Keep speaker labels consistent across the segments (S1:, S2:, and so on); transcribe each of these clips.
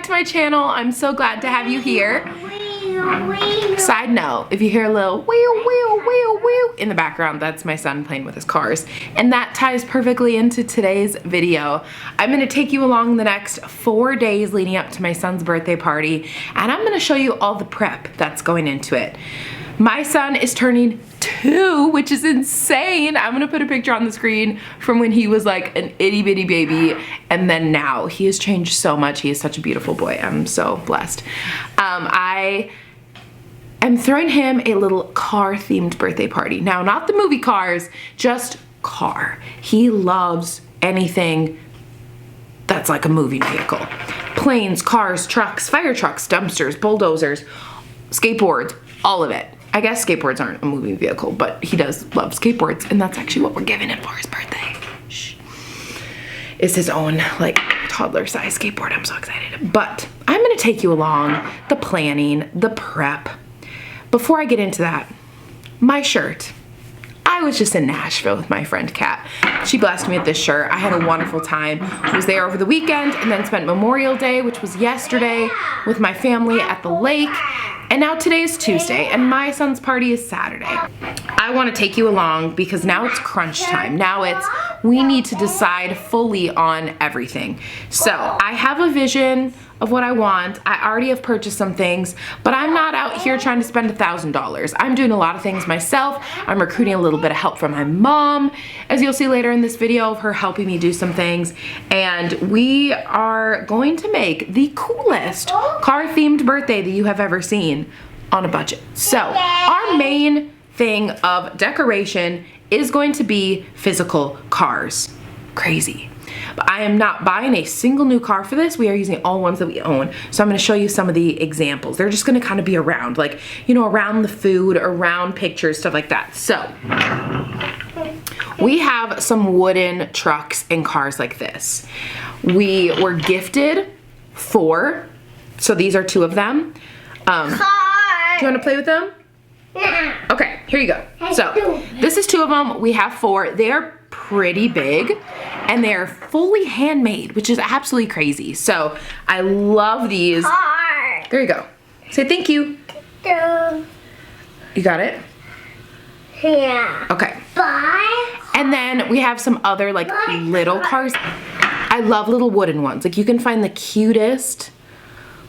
S1: to my channel. I'm so glad to have you here. Side note, if you hear a little wheel, wheel, wheel, wheel in the background, that's my son playing with his cars. And that ties perfectly into today's video. I'm gonna take you along the next 4 days leading up to my son's birthday party, and I'm gonna show you all the prep that's going into it. My son is turning 2, which is insane. I'm gonna put a picture on the screen from when he was like an itty bitty baby, and then now. He has changed so much. He is such a beautiful boy. I'm so blessed. I am throwing him a little car themed birthday party. Now, not the movie Cars, just car. He loves anything that's like a moving vehicle. Planes, cars, trucks, fire trucks, dumpsters, bulldozers, skateboards, all of it. I guess skateboards aren't a moving vehicle, but he does love skateboards, and that's actually what we're giving him for his birthday. Shh. It's his own like toddler size skateboard. I'm so excited. But I'm gonna take you along the planning, the prep. Before I get into that, my shirt. I was just in Nashville with my friend Kat. She blessed me with this shirt. I had a wonderful time. I was there over the weekend and then spent Memorial Day, which was yesterday, with my family at the lake. And now today is Tuesday and my son's party is Saturday. I want to take you along because now it's crunch time. Now we need to decide fully on everything. So I have a vision of what I want. I already have purchased some things, but I'm not out here trying to spend $1,000. I'm doing a lot of things myself. I'm recruiting a little bit of help from my mom, as you'll see later in this video, of her helping me do some things. And we are going to make the coolest car themed birthday that you have ever seen on a budget. So our main thing of decoration is going to be physical cars. Crazy. But I am not buying a single new car for this. We are using all ones that we own. So I'm gonna show you some of the examples. They're just gonna kind of be around, like, you know, around the food, around pictures, stuff like that. So we have some wooden trucks and cars like this. We were gifted 4, so these are 2 of them. Do you wanna play with them? Okay, here you go. So this is 2 of them. We have 4. They are pretty big and they are fully handmade, which is absolutely crazy. So I love these. There you go. Say thank you. You got it?
S2: Yeah.
S1: Okay.
S2: Bye.
S1: And then we have some other like little cars. I love little wooden ones. Like you can find the cutest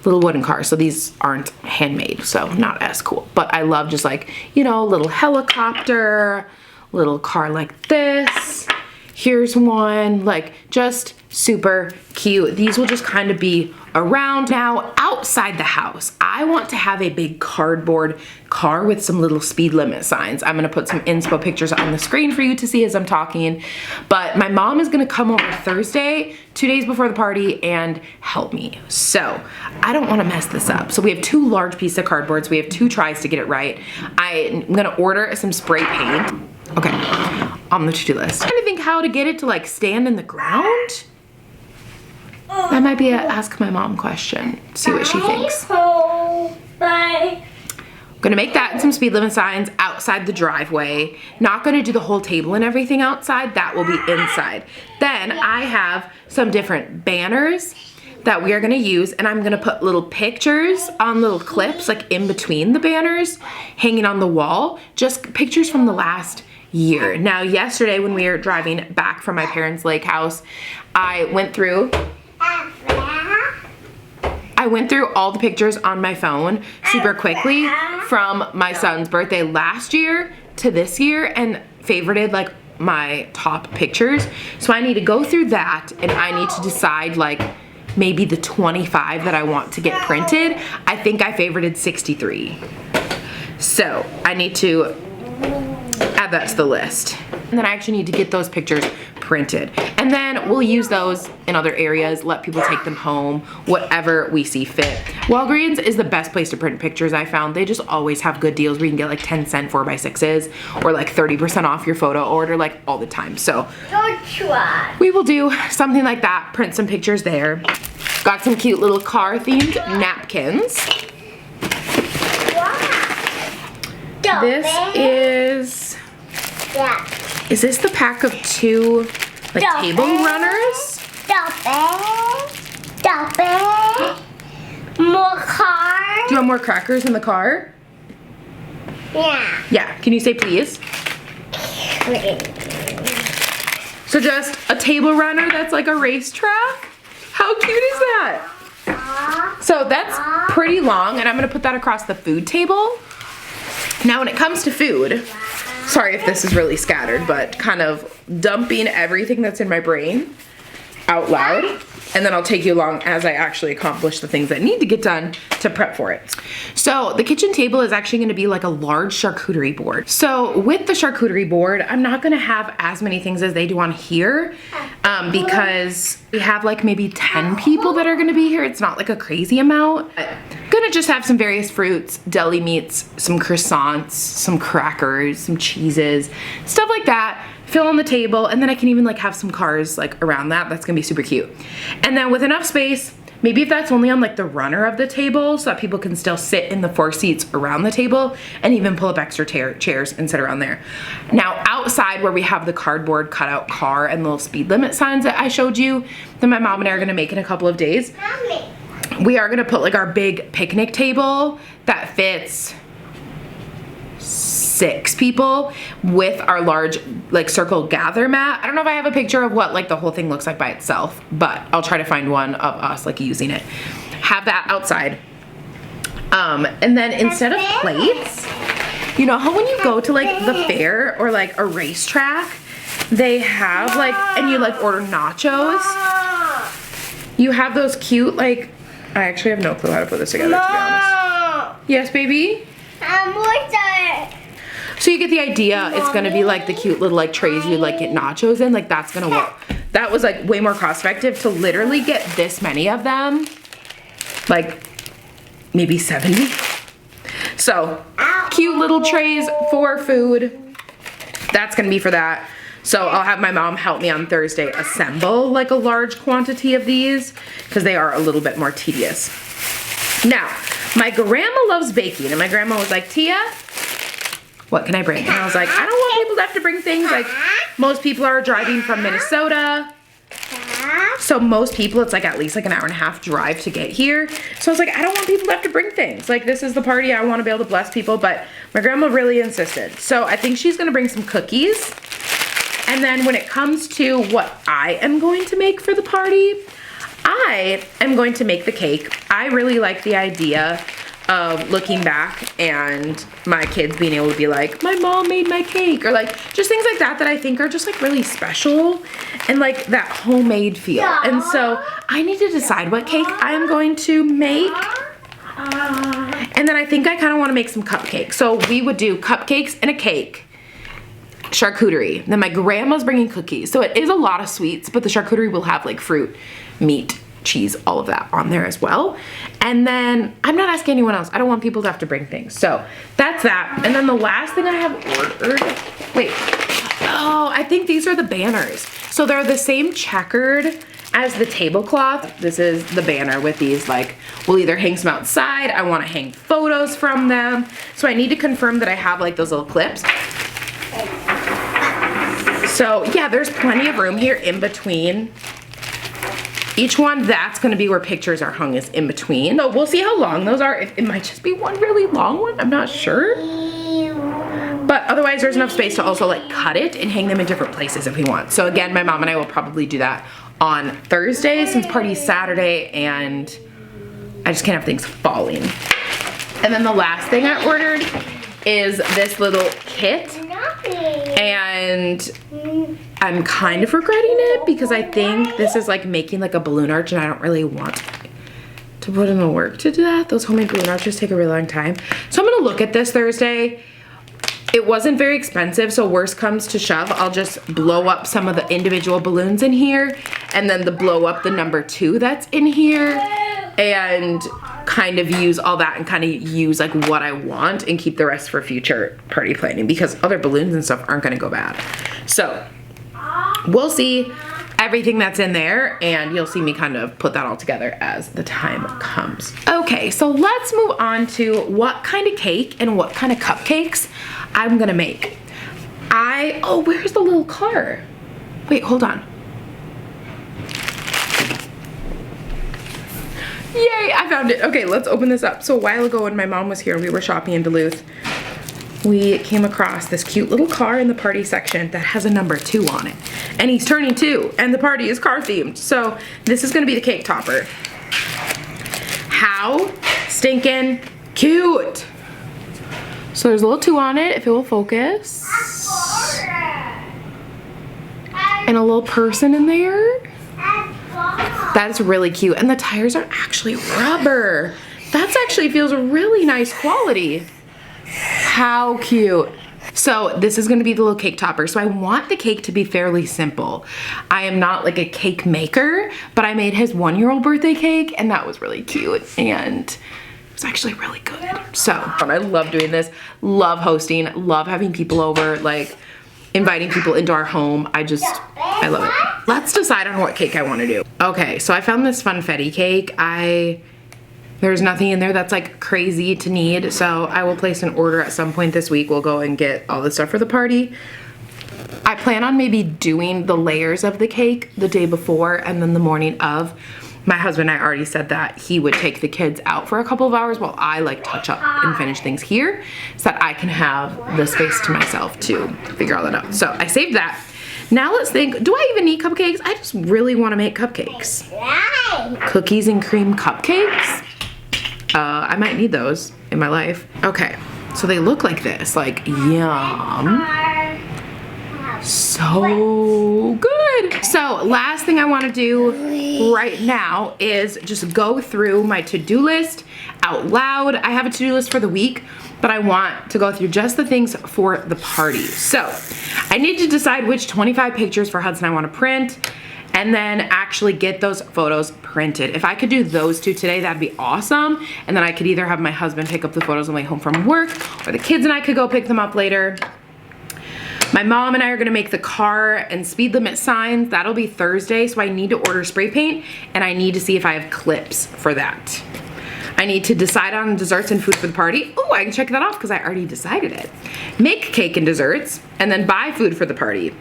S1: little wooden cars. So these aren't handmade, so not as cool. But I love just like, you know, little helicopter, little car like this. Here's one, like just super cute. These will just kind of be around. Now outside the house, I want to have a big cardboard car with some little speed limit signs. I'm gonna put some inspo pictures on the screen for you to see as I'm talking. But my mom is gonna come over Thursday, 2 days before the party, and help me. So I don't wanna mess this up. So we have 2 large pieces of cardboards. We have 2 tries to get it right. I'm gonna order some spray paint. Okay, on the to-do list. I'm trying to think how to get it to like stand in the ground. That might be a ask my mom question. See what she thinks.
S2: Bye.
S1: I'm gonna make that and some speed limit signs outside the driveway. Not gonna do the whole table and everything outside. That will be inside. Then I have some different banners that we are gonna use, and I'm gonna put little pictures on little clips like in between the banners hanging on the wall. Just pictures from the last year. Now yesterday when we were driving back from my parents' lake house, I went through all the pictures on my phone super quickly from my son's birthday last year to this year and favorited like my top pictures. So I need to go through that and I need to decide like maybe the 25 that I want to get printed. I think I favorited 63. So I need to add that to the list. And then I actually need to get those pictures printed. And then we'll use those in other areas, let people take them home, whatever we see fit. Walgreens is the best place to print pictures, I found. They just always have good deals where you can get like 10-cent 4x6s or like 30% off your photo order like all the time. So we will do something like that, print some pictures there. Got some cute little car themed napkins. This is this the pack of 2 like table runners? you want more crackers in the car?
S2: Yeah.
S1: Yeah, can you say please? So just a table runner that's like a racetrack? How cute is that? So that's pretty long, and I'm gonna put that across the food table. Now when it comes to food, sorry if this is really scattered, but kind of dumping everything that's in my brain out loud, and then I'll take you along as I actually accomplish the things that need to get done to prep for it. So the kitchen table is actually gonna be like a large charcuterie board. So with the charcuterie board, I'm not gonna have as many things as they do on here because we have like maybe 10 people that are gonna be here. It's not like a crazy amount. I'm gonna just have some various fruits, deli meats, some croissants, some crackers, some cheeses, stuff like that. Fill on the table, and then I can even like have some cars like around that. That's gonna be super cute. And then with enough space, maybe if that's only on like the runner of the table so that people can still sit in the 4 seats around the table and even pull up extra chairs and sit around there. Now outside where we have the cardboard cutout car and little speed limit signs that I showed you that my mom and I are gonna make in a couple of days, we are gonna put like our big picnic table that fits 6 people with our large like circle gather mat. I don't know if I have a picture of what like the whole thing looks like by itself, but I'll try to find one of us like using it. Have that outside. And then instead of plates, you know how when you go to like the fair or like a racetrack, they have like, and you like order nachos, you have those cute like, I actually have no clue how to put this together to be honest. Yes, baby? So you get the idea. It's gonna be like the cute little like trays you like get nachos in, like that's gonna work. That was like way more cost effective to literally get this many of them, like maybe 70. So cute little trays for food. That's gonna be for that. So I'll have my mom help me on Thursday assemble like a large quantity of these because they are a little bit more tedious. Now, my grandma loves baking, and my grandma was like, Tia, what can I bring? And I was like, I don't want people to have to bring things. Like most people are driving from Minnesota. So most people, it's like at least like an 1.5 hour drive to get here. So I was like, I don't want people to have to bring things. Like this is the party. I want to be able to bless people, but my grandma really insisted. So I think she's going to bring some cookies. And then when it comes to what I am going to make for the party, I am going to make the cake. I really like the idea of looking back and my kids being able to be like, my mom made my cake, or like just things like that that I think are just like really special and like that homemade feel. And so I need to decide what cake I am going to make. And then I think I kind of want to make some cupcakes. So we would do cupcakes and a cake, charcuterie. Then my grandma's bringing cookies. So it is a lot of sweets, but the charcuterie will have like fruit, meat, cheese, all of that on there as well. And then I'm not asking anyone else. I don't want people to have to bring things. So that's that. And then the last thing I have ordered, wait, oh, I think these are the banners. So they're the same checkered as the tablecloth. This is the banner with these, like, we'll either hang some outside. I want to hang photos from them. So I need to confirm that I have like those little clips. So yeah, there's plenty of room here in between. Each one, that's gonna be where pictures are hung, is in between. So we'll see how long those are. It might just be one really long one, I'm not sure. But otherwise there's enough space to also like cut it and hang them in different places if we want. So again, my mom and I will probably do that on Thursday since party's Saturday and I just can't have things falling. And then the last thing I ordered is this little kit. And I'm kind of regretting it because I think this is like making like a balloon arch and I don't really want to put in the work to do that. Those homemade balloon arches take a really long time. So I'm gonna look at this Thursday. It wasn't very expensive, so worst comes to shove, I'll just blow up some of the individual balloons in here and then blow up the number 2 that's in here and kind of use all that and kind of use like what I want and keep the rest for future party planning because other balloons and stuff aren't gonna go bad. So we'll see everything that's in there and you'll see me kind of put that all together as the time comes. Okay, so let's move on to what kind of cake and what kind of cupcakes I'm gonna make. Oh, where's the little car? Wait, hold on. Yay, I found it. Okay, let's open this up. So a while ago when my mom was here and we were shopping in Duluth, we came across this cute little car in the party section that has a number 2 on it. And he's turning 2 and the party is car themed. So this is gonna be the cake topper. How stinking cute. So there's a little 2 on it, if it will focus. And a little person in there. That's really cute. And the tires are actually rubber. That actually feels really nice quality. How cute. So this is gonna be the little cake topper. So I want the cake to be fairly simple. I am not like a cake maker, but I made his 1-year-old birthday cake and that was really cute. And it was actually really good. So I love doing this, love hosting, love having people over, like inviting people into our home. I love it. Let's decide on what cake I want to do. Okay, so I found this funfetti cake. There's nothing in there that's like crazy to need, so I will place an order at some point this week. We'll go and get all the stuff for the party. I plan on maybe doing the layers of the cake the day before and then the morning of. My husband and I already said that he would take the kids out for a couple of hours while I like touch up and finish things here so that I can have the space to myself to figure all that out. So I saved that. Now let's think, do I even need cupcakes? I just really want to make cupcakes. Cookies and cream cupcakes? I might need those in my life. Okay, so they look like this, like yum. So good. So last thing I want to do right now is just go through my to-do list out loud. I have a to-do list for the week, but I want to go through just the things for the party. So I need to decide which 25 pictures for Hudson I want to print and then actually get those photos printed. If I could do those 2 today, that'd be awesome. And then I could either have my husband pick up the photos on the way home from work, or the kids and I could go pick them up later. My mom and I are gonna make the car and speed limit signs. That'll be Thursday, so I need to order spray paint and I need to see if I have clips for that. I need to decide on desserts and food for the party. Oh, I can check that off because I already decided it. Make cake and desserts and then buy food for the party.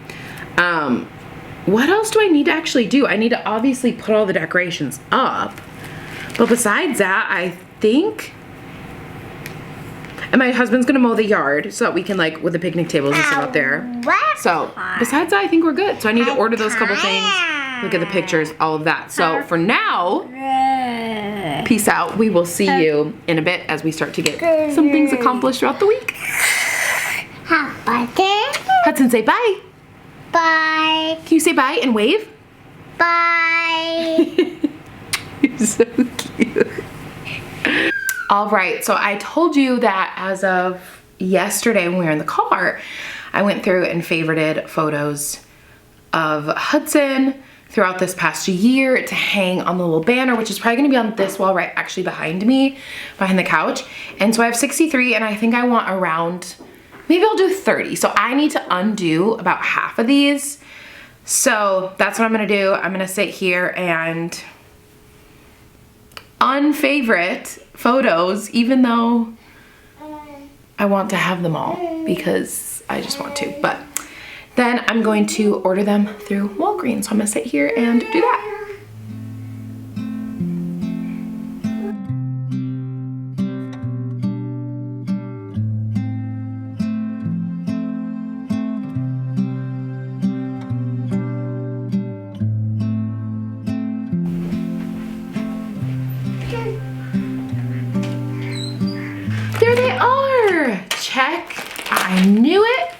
S1: What else do I need to actually do? I need to obviously put all the decorations up. But besides that, I think, and my husband's gonna mow the yard so that we can like, with the picnic tables and stuff out there. So besides that, I think we're good. So I need to order those couple things, look at the pictures, all of that. So for now, peace out. We will see you in a bit as we start to get some things accomplished throughout the week. Hudson, say bye.
S2: Bye.
S1: Can you say bye and wave?
S2: Bye.
S1: You're so cute. All right, so I told you that as of yesterday when we were in the car, I went through and favorited photos of Hudson throughout this past year to hang on the little banner, which is probably gonna be on this wall right actually behind me, behind the couch. And so I have 63 and I think I want around, maybe I'll do 30. So I need to undo about half of these. So that's what I'm gonna do. I'm gonna sit here and unfavorite photos, even though I want to have them all because I just want to. But then I'm going to order them through Walgreens. So I'm gonna sit here and do that. There they are. Check. I knew it.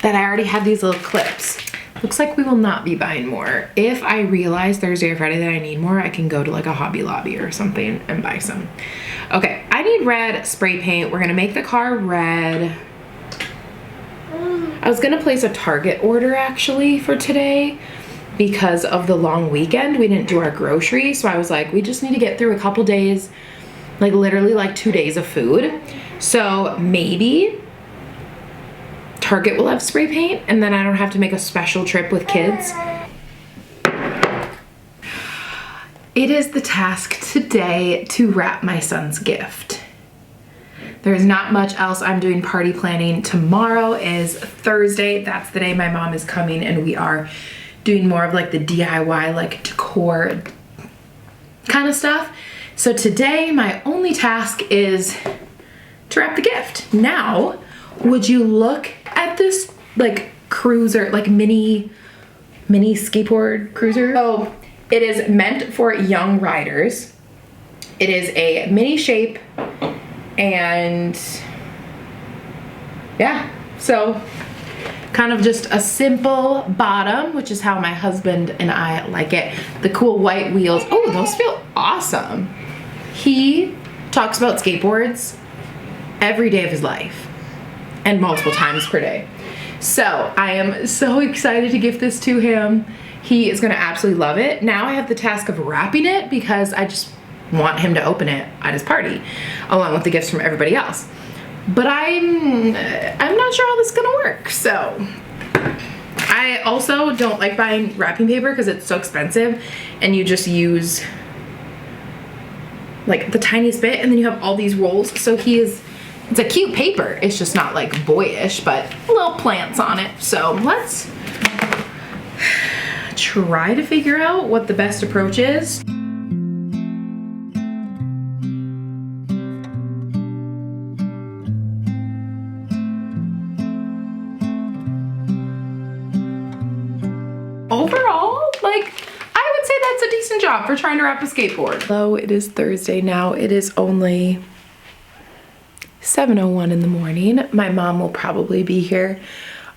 S1: That I already had these little clips. Looks like we will not be buying more. If I realize Thursday or Friday that I need more, I can go to like a Hobby Lobby or something and buy some. Okay, I need red spray paint. We're gonna make the car red. I was gonna place a Target order actually for today because of the long weekend. We didn't do our groceries, so I was like, we just need to get through a couple days, like literally like 2 days of food. So maybe Target will have spray paint and then I don't have to make a special trip with kids. It is the task today to wrap my son's gift. There's not much else. I'm doing party planning. Tomorrow is Thursday. That's the day my mom is coming and we are doing more of like the DIY like decor kind of stuff. So today my only task is to wrap the gift. Now, would you look at this like cruiser, like mini skateboard cruiser? So it is meant for young riders. It is a mini shape and yeah, so kind of just a simple bottom, which is how my husband and I like it. The cool white wheels. Oh, those feel awesome. He talks about skateboards every day of his life and multiple times per day. So I am so excited to gift this to him. He is gonna absolutely love it. Now I have the task of wrapping it because I just want him to open it at his party along with the gifts from everybody else. But I'm not sure how this is gonna work. So I also don't like buying wrapping paper because it's so expensive and you just use like the tiniest bit and then you have all these rolls. So it's a cute paper. It's just not like boyish, but little plants on it. So let's try to figure out what the best approach is. Overall, like, I would say that's a decent job for trying to wrap a skateboard. Hello, it is Thursday now. It is only 7:01 in the morning. My mom will probably be here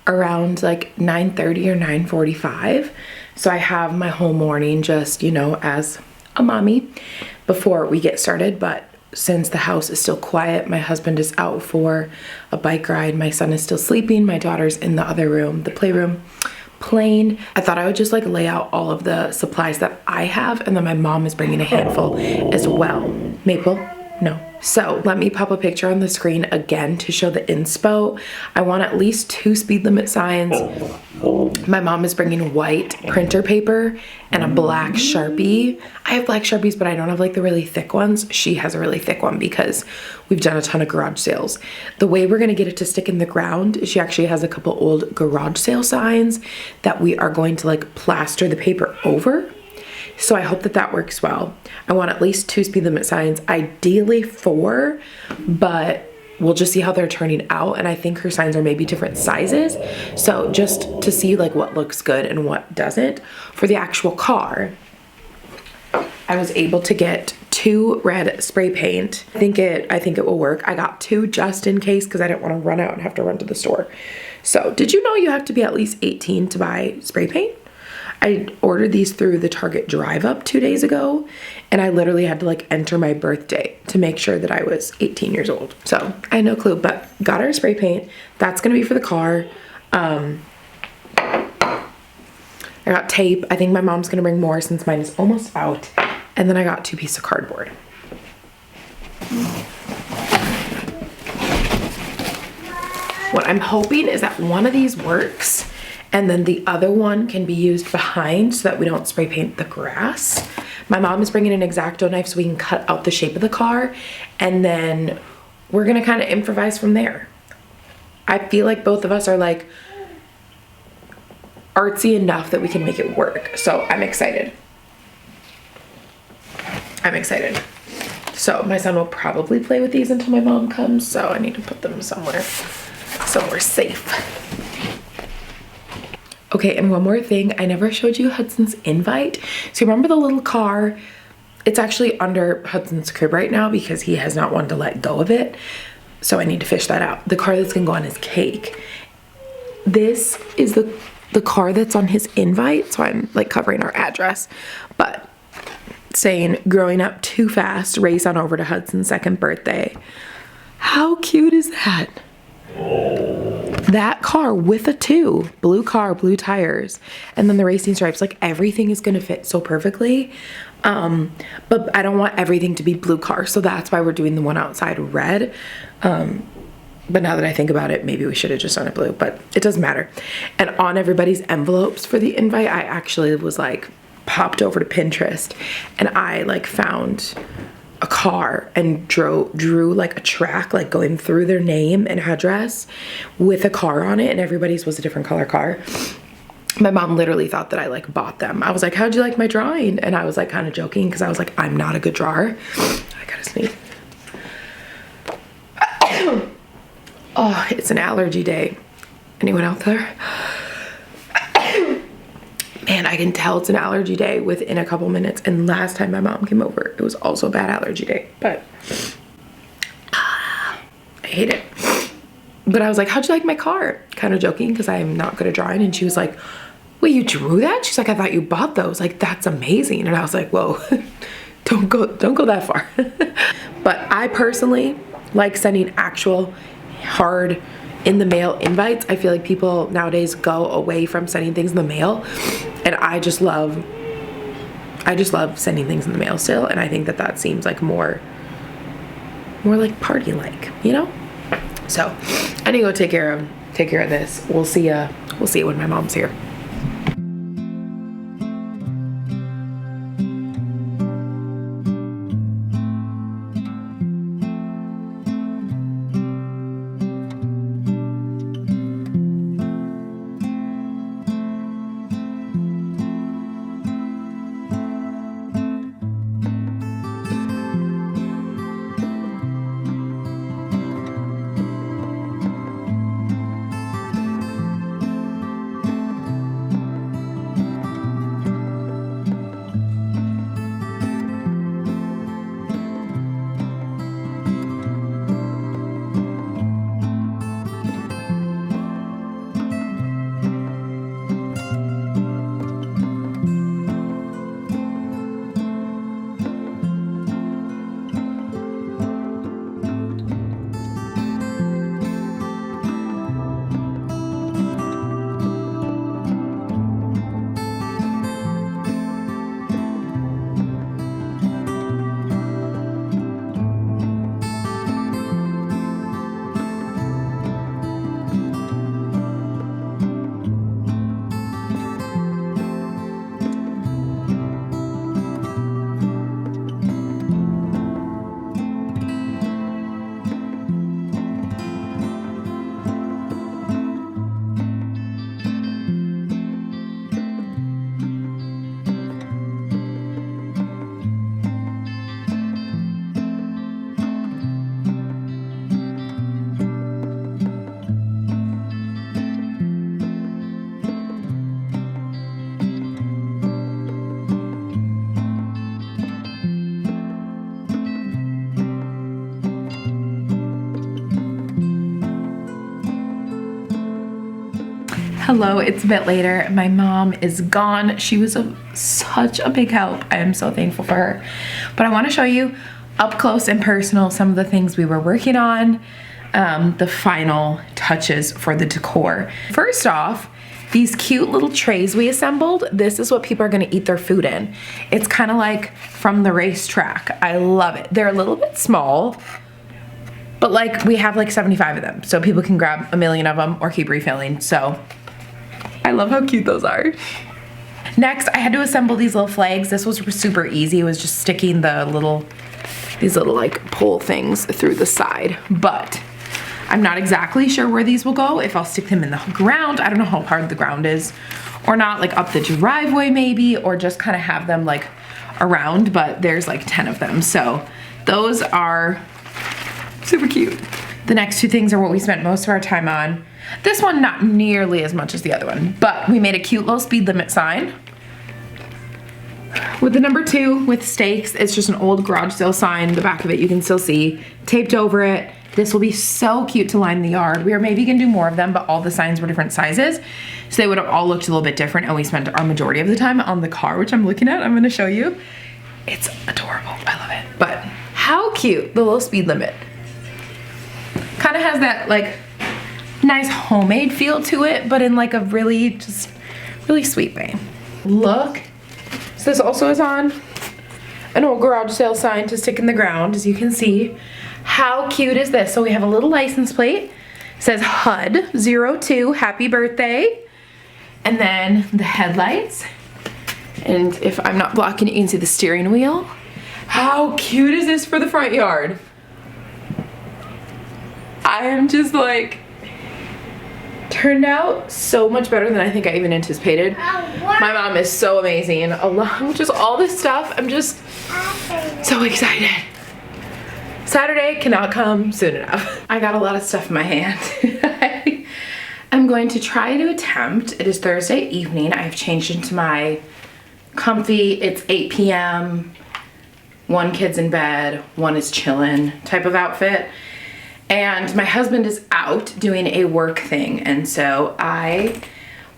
S1: around like 9:30 or 9:45. So I have my whole morning just, you know, as a mommy before we get started. But since the house is still quiet, my husband is out for a bike ride. My son is still sleeping. My daughter's in the other room, the playroom, playing. I thought I would just like lay out all of the supplies that I have, and then my mom is bringing a handful as well. Maple? No. So let me pop a picture on the screen again to show the inspo. I want at least 2 speed limit signs. My mom is bringing white printer paper and a black Sharpie. I have black Sharpies, but I don't have like the really thick ones. She has a really thick one because we've done a ton of garage sales. The way we're gonna get it to stick in the ground, she actually has a couple old garage sale signs that we are going to like plaster the paper over. So I hope that that works well. I want at least 2 speed limit signs, ideally 4, but we'll just see how they're turning out. And I think her signs are maybe different sizes. So just to see like what looks good and what doesn't. For the actual car, I was able to get 2 red spray paint. I think it will work. I got 2 just in case because I didn't want to run out and have to run to the store. So did you know you have to be at least 18 to buy spray paint? I ordered these through the Target drive up 2 days ago, and I literally had to like enter my birthday to make sure that I was 18 years old. So I had no clue, but got our spray paint. That's gonna be for the car. I got tape. I think my mom's gonna bring more since mine is almost out. And then I got 2 pieces of cardboard. What I'm hoping is that one of these works and then the other one can be used behind so that we don't spray paint the grass. My mom is bringing an X-Acto knife so we can cut out the shape of the car, and then we're gonna kind of improvise from there. I feel like both of us are like artsy enough that we can make it work. So I'm excited. So my son will probably play with these until my mom comes, so I need to put them somewhere safe. Okay, and one more thing, I never showed you Hudson's invite. So remember the little car? It's actually under Hudson's crib right now because he has not wanted to let go of it. So I need to fish that out. The car that's gonna go on his cake. This is the car that's on his invite. So I'm like covering our address, but saying growing up too fast, race on over to Hudson's 2nd birthday. How cute is that? That car with a 2, blue car, blue tires, and then the racing stripes, like everything is gonna fit so perfectly. But I don't want everything to be blue car, so that's why we're doing the one outside red. But now that I think about it, maybe we should have just done it blue, but it doesn't matter. And on everybody's envelopes for the invite, I actually was like popped over to Pinterest and I like found a car and drew like a track like going through their name and address with a car on it, and everybody's was a different color car. My mom literally thought that I like bought them. I was like, how'd you like my drawing? And I was like kind of joking because I was like, I'm not a good drawer. I gotta sneeze. Oh, it's an allergy day. Anyone out there? Man, I can tell it's an allergy day within a couple minutes. And last time my mom came over, it was also a bad allergy day, but I hate it. But I was like, how'd you like my car? Kind of joking because I am not good at drawing. And she was like, wait, you drew that? She's like, I thought you bought those. Like, that's amazing. And I was like, whoa, don't go that far. But I personally like sending actual hard in the mail invites. I feel like people nowadays go away from sending things in the mail. And I just love sending things in the mail still. And I think that that seems like more like party-like, you know? So I need to go take care of this. We'll see when my mom's here. Hello, it's a bit later. My mom is gone. She was such a big help. I am so thankful for her. But I want to show you up close and personal some of the things we were working on, the final touches for the decor. First off, these cute little trays we assembled, this is what people are gonna eat their food in. It's kind of like from the racetrack. I love it. They're a little bit small, but like we have like 75 of them, so people can grab a million of them or keep refilling. So I love how cute those are. Next, I had to assemble these little flags. This was super easy. It was just sticking these little like pole things through the side. But I'm not exactly sure where these will go. If I'll stick them in the ground. I don't know how hard the ground is or not, like up the driveway maybe, or just kind of have them like around, but there's like 10 of them. So those are super cute. The next two things are what we spent most of our time on. This one, not nearly as much as the other one, but we made a cute little speed limit sign with the number 2 with stakes. It's just an old garage sale sign. The back of it you can still see taped over it. This will be so cute to line the yard. We are maybe gonna do more of them, but all the signs were different sizes, so they would have all looked a little bit different, and we spent our majority of the time on the car, which I'm looking at. I'm gonna show you. It's adorable. I love it. But how cute, the little speed limit. Kind of has that like nice homemade feel to it, but in like a really sweet way. Look, so this also is on an old garage sale sign to stick in the ground, as you can see. How cute is this? So we have a little license plate. It says HUD 02, happy birthday. And then the headlights. And if I'm not blocking it, you can see the steering wheel. How cute is this for the front yard? I am just like turned out so much better than I think I even anticipated. My mom is so amazing. Along with just all this stuff, I'm just so excited. Saturday cannot come soon enough. I got a lot of stuff in my hand. I'm going to try to attempt, it is Thursday evening. I've changed into my comfy, it's 8 p.m. One kid's in bed, one is chilling type of outfit. And my husband is out doing a work thing. And so I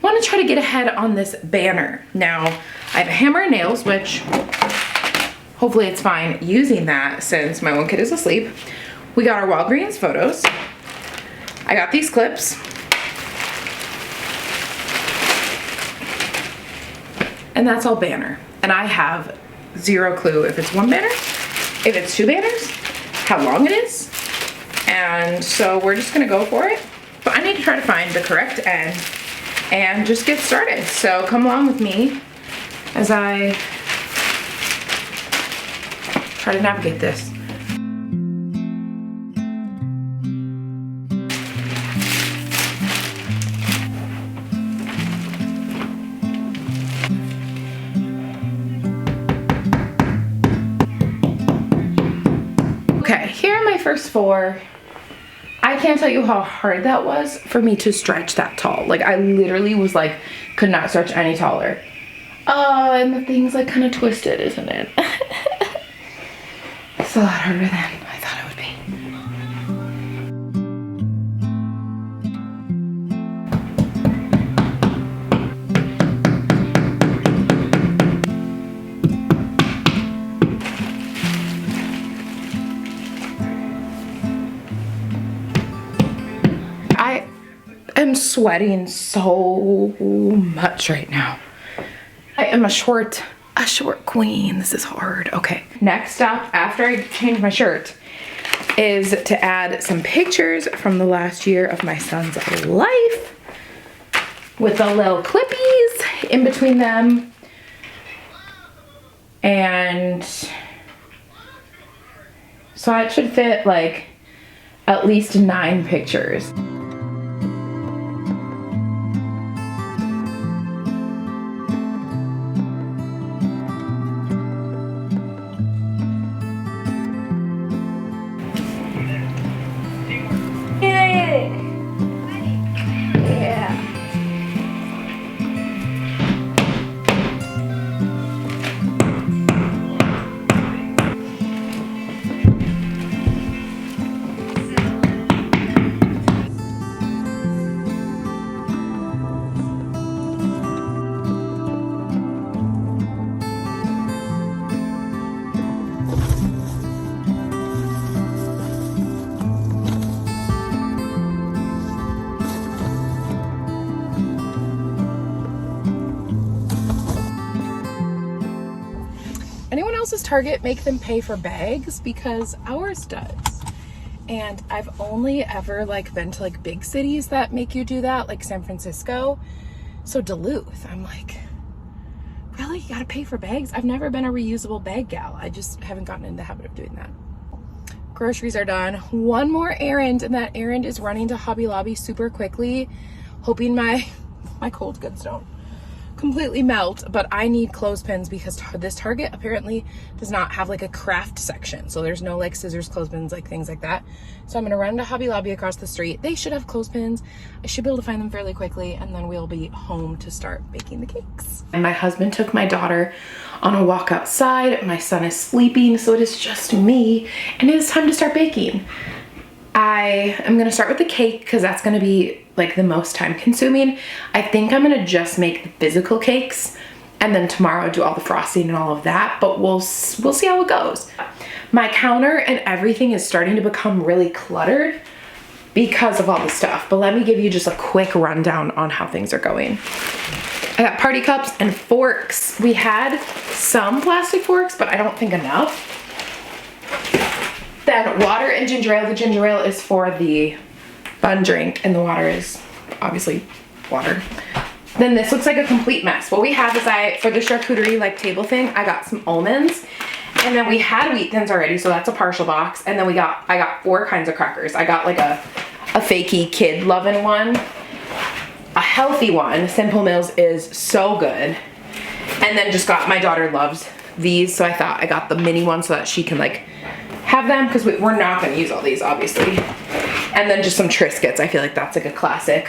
S1: want to try to get ahead on this banner. Now, I have a hammer and nails, which hopefully it's fine using that since my one kid is asleep. We got our Walgreens photos. I got these clips. And that's all banner. And I have zero clue if it's one banner, if it's two banners, how long it is. And so we're just gonna go for it. But I need to try to find the correct end and just get started. So come along with me as I try to navigate this. Okay, here are my first four. I can't tell you how hard that was for me to stretch that tall. Like I literally was like, could not stretch any taller. Oh, and the thing's like kind of twisted, isn't it? It's a lot harder than I thought it would be. I'm sweating so much right now. I am a short queen. This is hard. Okay. Next up, after I change my shirt, is to add some pictures from the last year of my son's life with the little clippies in between them. And so it should fit like at least 9 pictures. Anyone else's Target make them pay for bags? Because ours does. And I've only ever like been to like big cities that make you do that, like San Francisco. So Duluth, I'm like, really? You gotta pay for bags? I've never been a reusable bag gal. I just haven't gotten in the habit of doing that. Groceries are done. One more errand, and that errand is running to Hobby Lobby super quickly, hoping my cold goods don't completely melt. But I need clothespins because this Target apparently does not have like a craft section, so there's no like scissors, clothespins, like things like that. So I'm gonna run to Hobby Lobby across the street. They should have clothespins. I should be able to find them fairly quickly, and then we'll be home to start baking the cakes. And my husband took my daughter on a walk outside. My son is sleeping, so it is just me, and it is time to start baking. I am gonna start with the cake because that's gonna be like the most time consuming. I think I'm gonna just make the physical cakes and then tomorrow do all the frosting and all of that, but we'll see how it goes. My counter and everything is starting to become really cluttered because of all the stuff, but let me give you just a quick rundown on how things are going. I got party cups and forks. We had some plastic forks, but I don't think enough. Then water and ginger ale. The ginger ale is for the bun drink and the water is obviously water. Then this looks like a complete mess. What we have is for the charcuterie like table thing, I got some almonds, and then we had wheat thins already, so that's a partial box. And then I got 4 kinds of crackers. I got like a fakey kid loving one. a healthy one. Simple Mills is so good. And then just got, my daughter loves these, so I thought I got the mini one so that she can like have them, because we're not gonna use all these obviously. And then just some Triscuits. I feel like that's like a classic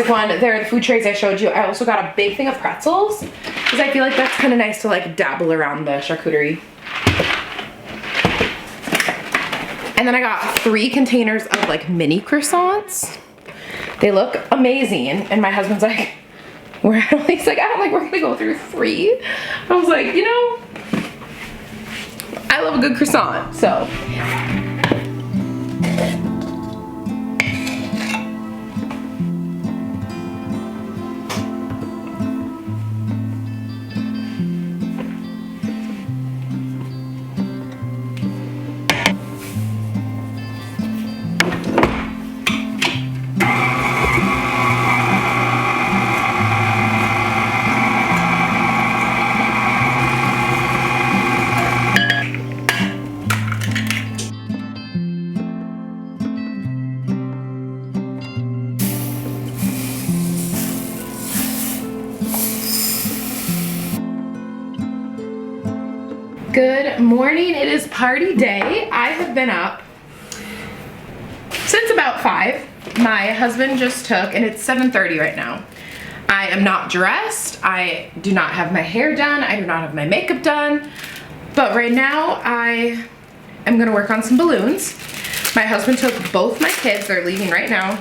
S1: one. There are the food trays I showed you. I also got a big thing of pretzels, because I feel like that's kind of nice to like dabble around the charcuterie. And then I got 3 containers of like mini croissants. They look amazing. And my husband's like, he's like, I don't think we're gonna go through 3. I was like, you know, I love a good croissant, so. Good morning, it is party day. I have been up since about 5. My husband just took, and it's 7:30 right now. I am not dressed. I do not have my hair done. I do not have my makeup done. But right now I am gonna work on some balloons. My husband took both my kids, they're leaving right now,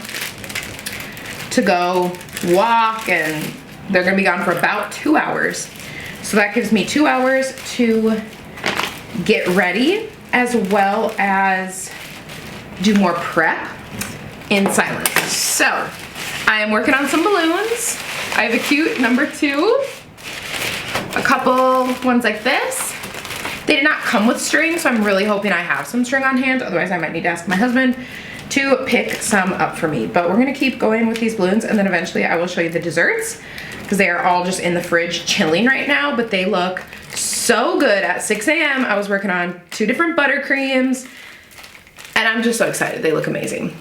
S1: to go walk, and they're gonna be gone for about 2 hours. So that gives me 2 hours to get ready, as well as do more prep in silence. So I am working on some balloons. I have a cute number 2, a couple ones like this. They did not come with string, so I'm really hoping I have some string on hand. Otherwise I might need to ask my husband to pick some up for me. But we're gonna keep going with these balloons, and then eventually I will show you the desserts, because they are all just in the fridge chilling right now, but they look so good. At 6 a.m. I was working on 2 different buttercreams, and I'm just so excited. They look amazing.